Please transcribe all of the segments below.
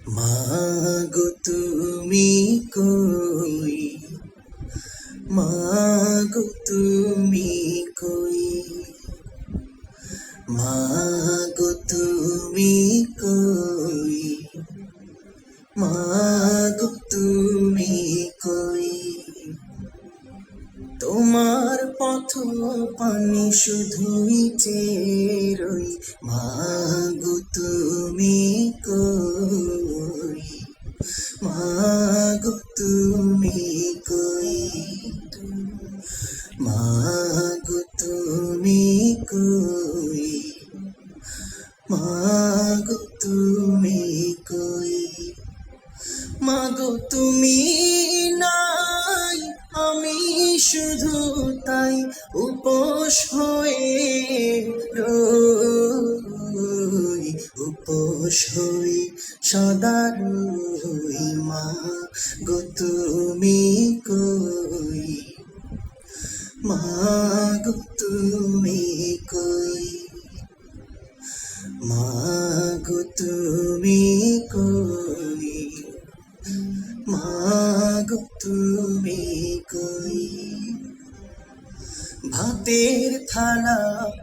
মাগো তুমি কই, মাগো তুমি কই, মাগো তুমি কই, মাগো তুমি কই। তোমার পথ পানি শুধুই চেয়ে রই, মাগো তুমি কই, মাগো তুমি কই, মাগো তুমি কই, মাগো তুমি কই। মাগো তুমি নাই, আমি শুধু তাই উপোস হয়ে রই, উপোস হই সদা রই। মাগো তুমি কই, মাগো তুমি কই, মাগো তুমি কই, মাগো তুমি কই। ভাতের থালা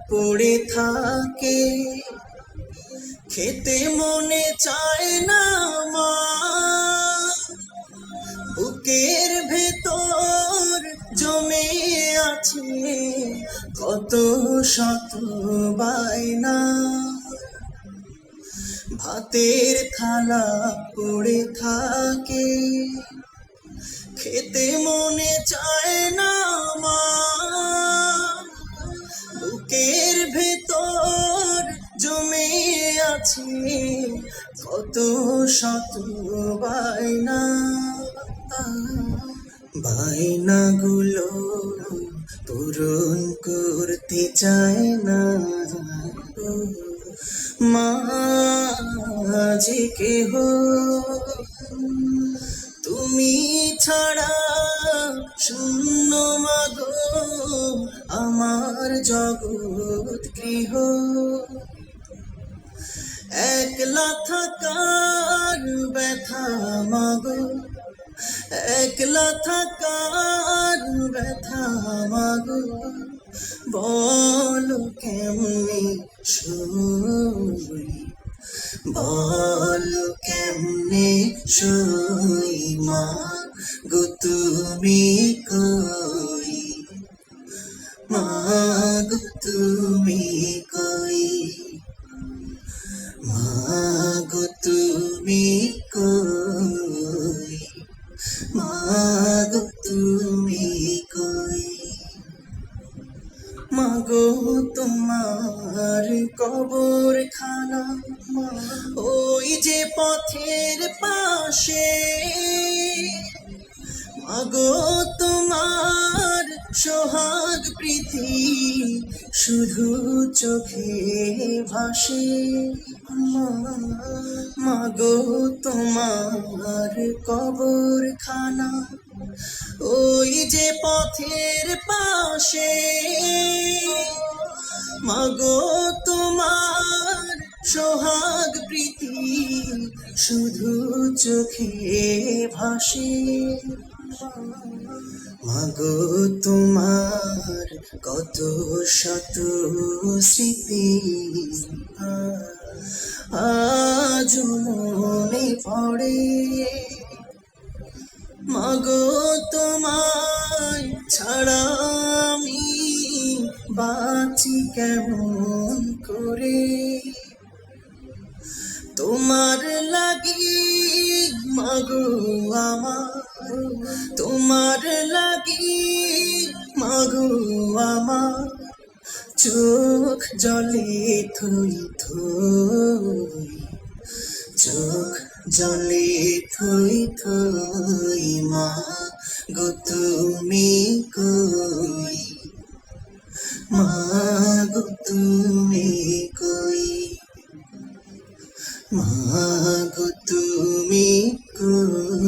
পড়ে থাকে, খেতে মনে চায় না মা, বুকের ভেতর জমে আছে কত শত বায়না। ভাতের থালা পড়ে থাকে, খেতে মনে চায় না মা, বুকের ভেতর জমে আছে কত শত বায়না। বায়নাগুলো পূরণ করতে চায় না মা, যে কেহ তুমি ছাড়া শূন্য মাগো আমার জগৎ গৃহ। একলা থাকার ব্যথা মাগো, একলা থাকার ব্যথা মাগো, বলো কেমনে সই, বলো কেমনে সই। মাগো তুমি কই, মাগো তুমি কই, মাগো তুমি কই, মাগো তুমি কই। মাগো তোমার কবরখানা ওই যে পথের পাশে, মাগো তোমার সোহাগ প্রীতি শুধু চোখে ভাসে। মাগো তোমার কবরখানা ওই যে পথের পাশে, মাগো তোমার সোহাগ প্রীতি শুধু চোখে ভাসে। মাগো তোমার কত শত স্মৃতি আজ মনে পড়ে, মাগো তোমায় ছাড়া আমি বাঁচি কেমন করে। তোমার লাগি মাগো আমার, তোমার লাগি মাগো আমার, চোখ জলে থই থই, চোখ জলে থই থই। মাগো তুমি কই, মাগো তুমি কই, মাগো তুমি কই,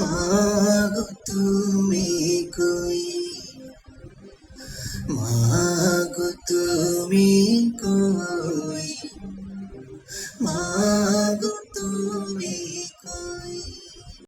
মাগো তুমি কই, মাগো তুমি কই, মা।